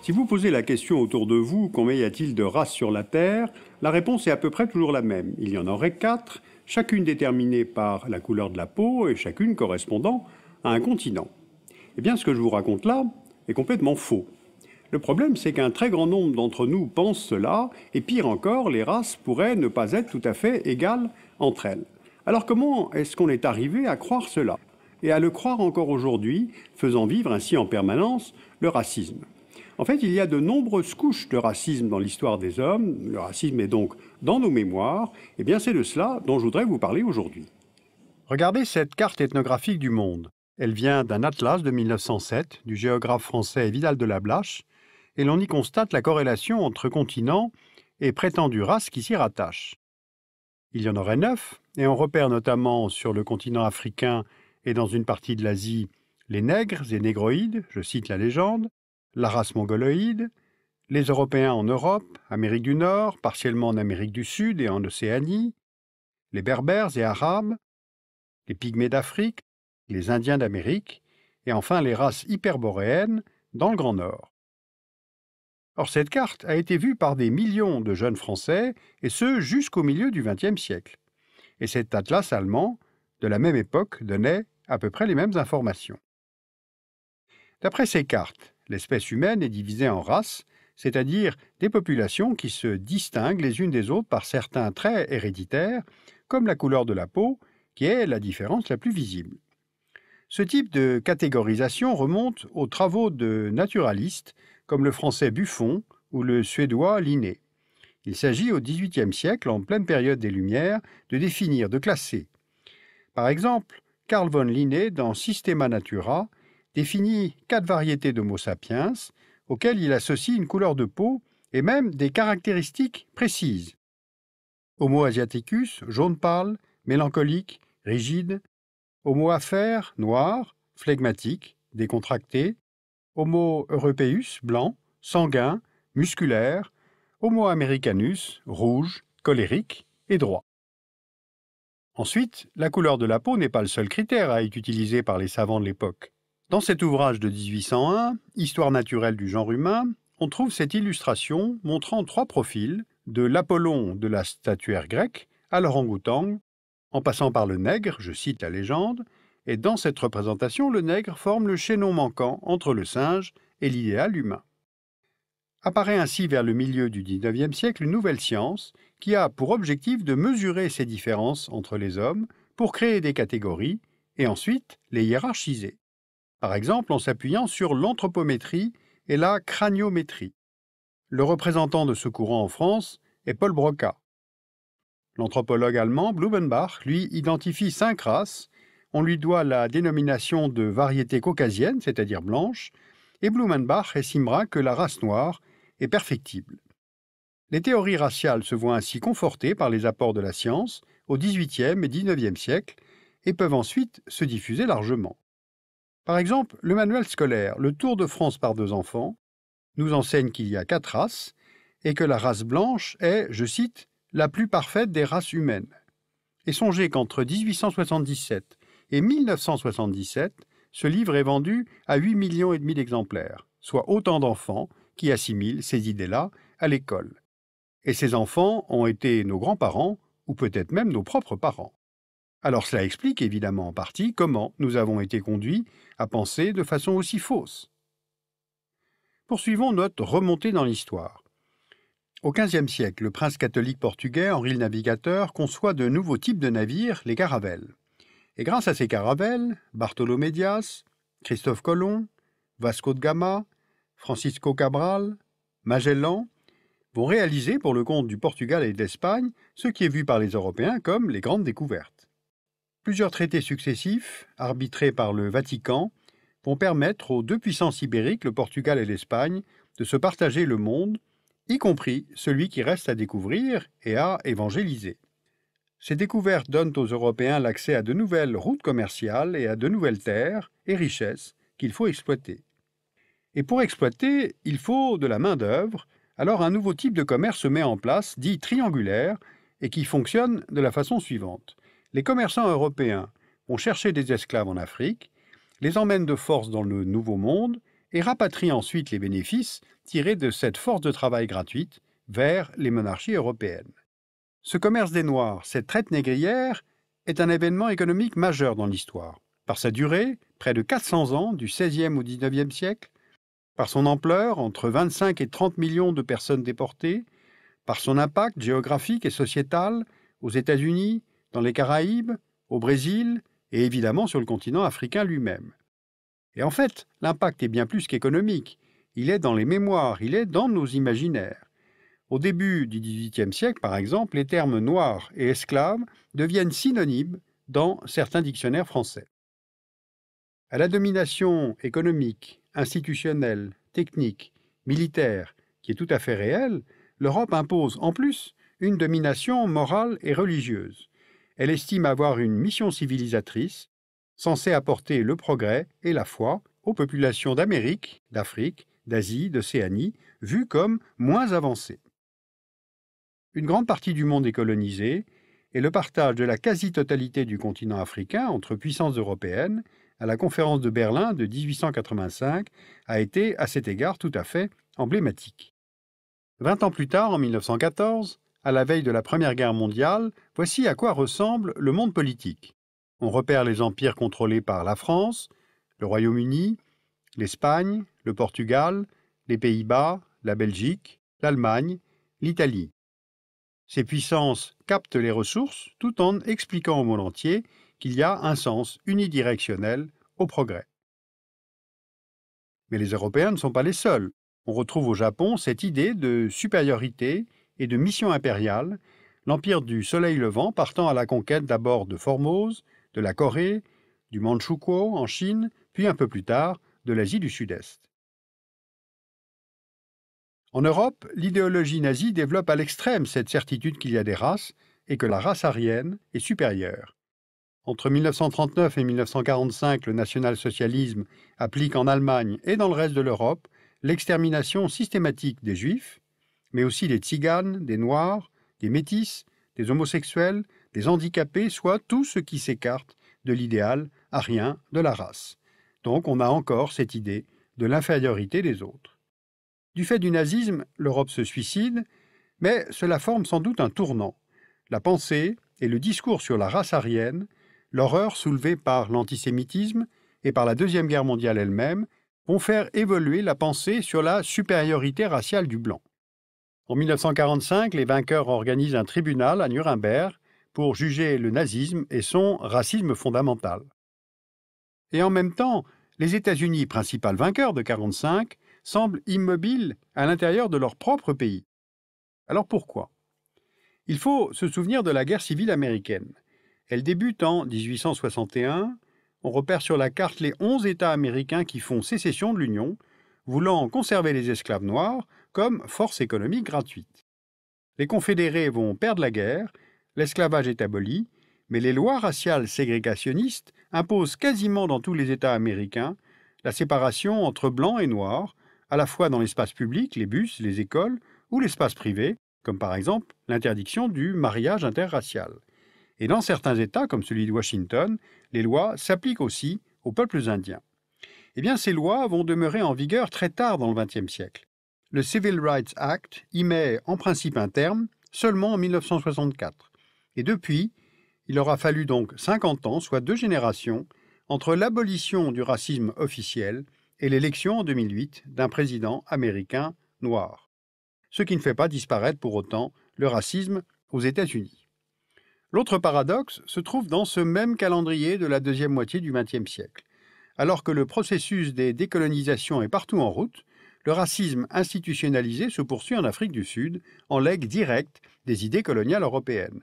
Si vous posez la question autour de vous, combien y a-t-il de races sur la Terre, la réponse est à peu près toujours la même. Il y en aurait 4, chacune déterminée par la couleur de la peau et chacune correspondant à un continent. Eh bien, ce que je vous raconte là est complètement faux. Le problème, c'est qu'un très grand nombre d'entre nous pensent cela, et pire encore, les races pourraient ne pas être tout à fait égales entre elles. Alors comment est-ce qu'on est arrivé à croire cela, et à le croire encore aujourd'hui, faisant vivre ainsi en permanence le racisme? En fait, il y a de nombreuses couches de racisme dans l'histoire des hommes. Le racisme est donc dans nos mémoires. Et bien, c'est de cela dont je voudrais vous parler aujourd'hui. Regardez cette carte ethnographique du monde. Elle vient d'un atlas de 1907 du géographe français Vidal de Lablache, et l'on y constate la corrélation entre continents et prétendues races qui s'y rattachent. Il y en aurait 9, et on repère notamment sur le continent africain et dans une partie de l'Asie les nègres et négroïdes, je cite la légende, la race mongoloïde, les Européens en Europe, Amérique du Nord, partiellement en Amérique du Sud et en Océanie, les Berbères et Arabes, les Pygmées d'Afrique, les Indiens d'Amérique, et enfin les races hyperboréennes dans le Grand Nord. Or, cette carte a été vue par des millions de jeunes Français, et ce jusqu'au milieu du XXe siècle. Et cet atlas allemand, de la même époque, donnait à peu près les mêmes informations. D'après ces cartes, l'espèce humaine est divisée en races, c'est-à-dire des populations qui se distinguent les unes des autres par certains traits héréditaires, comme la couleur de la peau, qui est la différence la plus visible. Ce type de catégorisation remonte aux travaux de naturalistes comme le français Buffon ou le suédois Linné. Il s'agit au XVIIIe siècle, en pleine période des Lumières, de définir, de classer. Par exemple, Carl von Linné, dans Systema Natura, définit 4 variétés d'Homo sapiens, auxquelles il associe une couleur de peau et même des caractéristiques précises. Homo asiaticus, jaune pâle, mélancolique, rigide. Homo afer, noir, flegmatique, décontracté. Homo europaeus, blanc, sanguin, musculaire. Homo americanus, rouge, colérique et droit. Ensuite, la couleur de la peau n'est pas le seul critère à être utilisé par les savants de l'époque. Dans cet ouvrage de 1801, Histoire naturelle du genre humain, on trouve cette illustration montrant 3 profils, de l'Apollon de la statuaire grecque à l'orang-outang, en passant par le nègre, je cite la légende, et dans cette représentation, le nègre forme le chaînon manquant entre le singe et l'idéal humain. Apparaît ainsi vers le milieu du XIXe siècle une nouvelle science qui a pour objectif de mesurer ces différences entre les hommes pour créer des catégories et ensuite les hiérarchiser. Par exemple en s'appuyant sur l'anthropométrie et la craniométrie. Le représentant de ce courant en France est Paul Broca. L'anthropologue allemand Blumenbach, lui, identifie 5 races. On lui doit la dénomination de variété caucasienne, c'est-à-dire blanche, et Blumenbach estimera que la race noire est perfectible. Les théories raciales se voient ainsi confortées par les apports de la science au XVIIIe et XIXe siècle et peuvent ensuite se diffuser largement. Par exemple, le manuel scolaire « Le Tour de France par 2 enfants » nous enseigne qu'il y a 4 races et que la race blanche est, je cite, « la plus parfaite des races humaines ». Et songez qu'entre 1877 et 1977, ce livre est vendu à 8,5 millions d'exemplaires, soit autant d'enfants qui assimilent ces idées-là à l'école. Et ces enfants ont été nos grands-parents, ou peut-être même nos propres parents. Alors cela explique évidemment en partie comment nous avons été conduits à penser de façon aussi fausse. Poursuivons notre remontée dans l'histoire. Au XVe siècle, le prince catholique portugais Henri le Navigateur conçoit de nouveaux types de navires, les caravelles. Et grâce à ces caravelles, Bartolomé Dias, Christophe Colomb, Vasco de Gama, Francisco Cabral, Magellan vont réaliser pour le compte du Portugal et de l'Espagne ce qui est vu par les Européens comme les grandes découvertes. Plusieurs traités successifs, arbitrés par le Vatican, vont permettre aux 2 puissances ibériques, le Portugal et l'Espagne, de se partager le monde, y compris celui qui reste à découvrir et à évangéliser. Ces découvertes donnent aux Européens l'accès à de nouvelles routes commerciales et à de nouvelles terres et richesses qu'il faut exploiter. Et pour exploiter, il faut de la main-d'œuvre, alors un nouveau type de commerce se met en place, dit triangulaire, et qui fonctionne de la façon suivante. Les commerçants européens vont chercher des esclaves en Afrique, les emmènent de force dans le Nouveau Monde et rapatrie ensuite les bénéfices tirés de cette force de travail gratuite vers les monarchies européennes. Ce commerce des Noirs, cette traite négrière, est un événement économique majeur dans l'histoire. Par sa durée, près de 400 ans, du XVIe au XIXe siècle, par son ampleur, entre 25 et 30 millions de personnes déportées, par son impact géographique et sociétal aux États-Unis, dans les Caraïbes, au Brésil et évidemment sur le continent africain lui-même. Et en fait, l'impact est bien plus qu'économique. Il est dans les mémoires, il est dans nos imaginaires. Au début du XVIIIe siècle, par exemple, les termes noirs et esclaves deviennent synonymes dans certains dictionnaires français. À la domination économique, institutionnelle, technique, militaire, qui est tout à fait réelle, l'Europe impose en plus une domination morale et religieuse. Elle estime avoir une mission civilisatrice, censée apporter le progrès et la foi aux populations d'Amérique, d'Afrique, d'Asie, d'Océanie, vues comme moins avancées. Une grande partie du monde est colonisée, et le partage de la quasi-totalité du continent africain entre puissances européennes à la conférence de Berlin de 1885 a été, à cet égard, tout à fait emblématique. 20 ans plus tard, en 1914, à la veille de la Première Guerre mondiale, voici à quoi ressemble le monde politique. On repère les empires contrôlés par la France, le Royaume-Uni, l'Espagne, le Portugal, les Pays-Bas, la Belgique, l'Allemagne, l'Italie. Ces puissances captent les ressources tout en expliquant au monde entier qu'il y a un sens unidirectionnel au progrès. Mais les Européens ne sont pas les seuls. On retrouve au Japon cette idée de supériorité et de mission impériale, l'empire du soleil levant partant à la conquête d'abord de Formose, de la Corée, du Manchukuo en Chine, puis un peu plus tard de l'Asie du Sud-Est. En Europe, l'idéologie nazie développe à l'extrême cette certitude qu'il y a des races et que la race aryenne est supérieure. Entre 1939 et 1945, le national-socialisme applique en Allemagne et dans le reste de l'Europe l'extermination systématique des Juifs, mais aussi des Tziganes, des Noirs, des Métis, des homosexuels, des handicapés, soit tout ce qui s'écarte de l'idéal aryen de la race. Donc on a encore cette idée de l'infériorité des autres. Du fait du nazisme, l'Europe se suicide, mais cela forme sans doute un tournant. La pensée et le discours sur la race aryenne, l'horreur soulevée par l'antisémitisme et par la Deuxième Guerre mondiale elle-même, vont faire évoluer la pensée sur la supériorité raciale du blanc. En 1945, les vainqueurs organisent un tribunal à Nuremberg pour juger le nazisme et son racisme fondamental. Et en même temps, les États-Unis, principal vainqueur de 1945, semblent immobiles à l'intérieur de leur propre pays. Alors pourquoi? Il faut se souvenir de la guerre civile américaine. Elle débute en 1861. On repère sur la carte les 11 États américains qui font sécession de l'Union, voulant conserver les esclaves noirs comme force économique gratuite. Les confédérés vont perdre la guerre, l'esclavage est aboli, mais les lois raciales ségrégationnistes imposent quasiment dans tous les États américains la séparation entre blancs et noirs, à la fois dans l'espace public, les bus, les écoles, ou l'espace privé, comme par exemple l'interdiction du mariage interracial. Et dans certains États, comme celui de Washington, les lois s'appliquent aussi aux peuples indiens. Eh bien, ces lois vont demeurer en vigueur très tard dans le XXe siècle. Le Civil Rights Act y met en principe un terme seulement en 1964. Et depuis, il aura fallu donc 50 ans, soit 2 générations, entre l'abolition du racisme officiel et l'élection en 2008 d'un président américain noir. Ce qui ne fait pas disparaître pour autant le racisme aux États-Unis. L'autre paradoxe se trouve dans ce même calendrier de la deuxième moitié du XXe siècle. Alors que le processus des décolonisations est partout en route, le racisme institutionnalisé se poursuit en Afrique du Sud, en legs direct des idées coloniales européennes.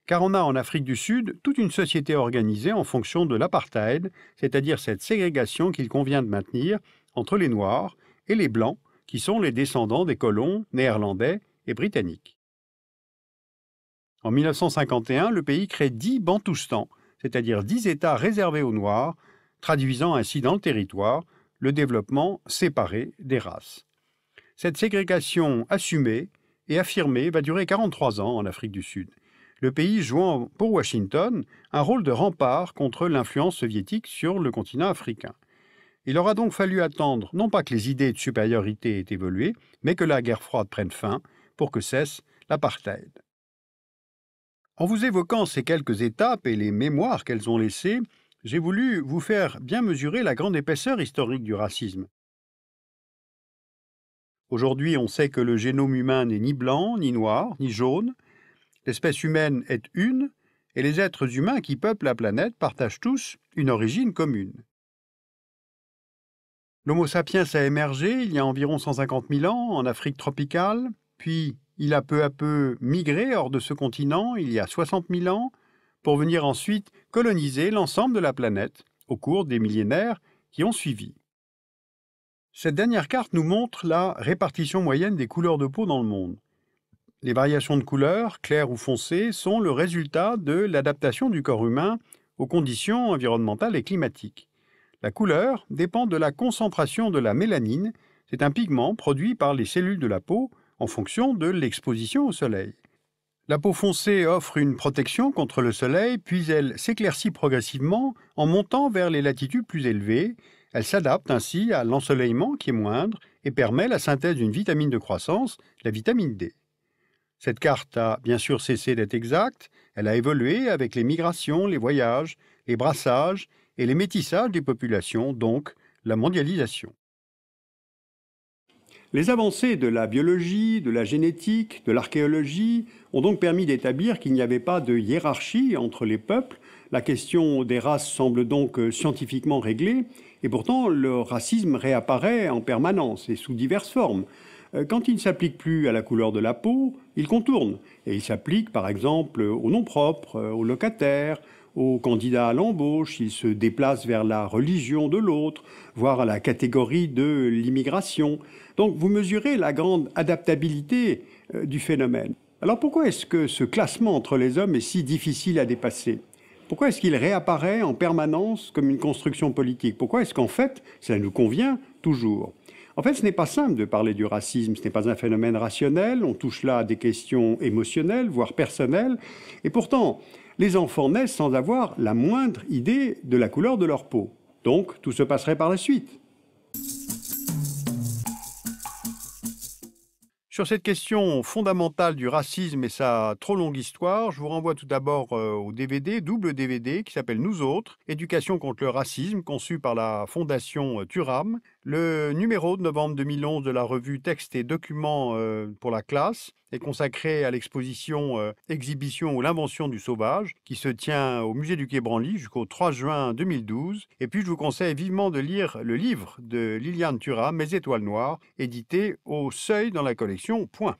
Car on a en Afrique du Sud toute une société organisée en fonction de l'apartheid, c'est-à-dire cette ségrégation qu'il convient de maintenir entre les Noirs et les Blancs, qui sont les descendants des colons néerlandais et britanniques. En 1951, le pays crée 10 Bantoustans, c'est-à-dire 10 États réservés aux Noirs, traduisant ainsi dans le territoire le développement séparé des races. Cette ségrégation assumée et affirmée va durer 43 ans en Afrique du Sud, le pays jouant pour Washington un rôle de rempart contre l'influence soviétique sur le continent africain. Il aura donc fallu attendre non pas que les idées de supériorité aient évolué, mais que la guerre froide prenne fin pour que cesse l'apartheid. En vous évoquant ces quelques étapes et les mémoires qu'elles ont laissées, j'ai voulu vous faire bien mesurer la grande épaisseur historique du racisme. Aujourd'hui, on sait que le génome humain n'est ni blanc, ni noir, ni jaune. L'espèce humaine est une, et les êtres humains qui peuplent la planète partagent tous une origine commune. L'Homo sapiens a émergé il y a environ 150 000 ans en Afrique tropicale, puis il a peu à peu migré hors de ce continent il y a 60 000 ans, pour venir ensuite coloniser l'ensemble de la planète au cours des millénaires qui ont suivi. Cette dernière carte nous montre la répartition moyenne des couleurs de peau dans le monde. Les variations de couleurs, claires ou foncées, sont le résultat de l'adaptation du corps humain aux conditions environnementales et climatiques. La couleur dépend de la concentration de la mélanine, c'est un pigment produit par les cellules de la peau en fonction de l'exposition au soleil. La peau foncée offre une protection contre le soleil, puis elle s'éclaircit progressivement en montant vers les latitudes plus élevées. Elle s'adapte ainsi à l'ensoleillement qui est moindre et permet la synthèse d'une vitamine de croissance, la vitamine D. Cette carte a bien sûr cessé d'être exacte, elle a évolué avec les migrations, les voyages, les brassages et les métissages des populations, donc la mondialisation. Les avancées de la biologie, de la génétique, de l'archéologie ont donc permis d'établir qu'il n'y avait pas de hiérarchie entre les peuples. La question des races semble donc scientifiquement réglée, et pourtant le racisme réapparaît en permanence et sous diverses formes. Quand il ne s'applique plus à la couleur de la peau, il contourne, et il s'applique par exemple aux noms propres, aux locataires, aux candidats à l'embauche, il se déplace vers la religion de l'autre, voire à la catégorie de l'immigration. Donc vous mesurez la grande adaptabilité du phénomène. Alors pourquoi est-ce que ce classement entre les hommes est si difficile à dépasser ? Pourquoi est-ce qu'il réapparaît en permanence comme une construction politique ? Pourquoi est-ce qu'en fait, ça nous convient toujours ? En fait, ce n'est pas simple de parler du racisme, ce n'est pas un phénomène rationnel, on touche là à des questions émotionnelles, voire personnelles, et pourtant, les enfants naissent sans avoir la moindre idée de la couleur de leur peau. Donc, tout se passerait par la suite. Sur cette question fondamentale du racisme et sa trop longue histoire, je vous renvoie tout d'abord au DVD, double DVD, qui s'appelle Nous autres, Éducation contre le racisme, conçu par la Fondation Thuram. Le numéro de novembre 2011 de la revue Textes et documents pour la classe est consacré à l'exposition Exhibition ou l'invention du sauvage, qui se tient au musée du Quai Branly jusqu'au 3 juin 2012. Et puis je vous conseille vivement de lire le livre de Liliane Thuram, Mes étoiles noires, édité au Seuil dans la collection Point.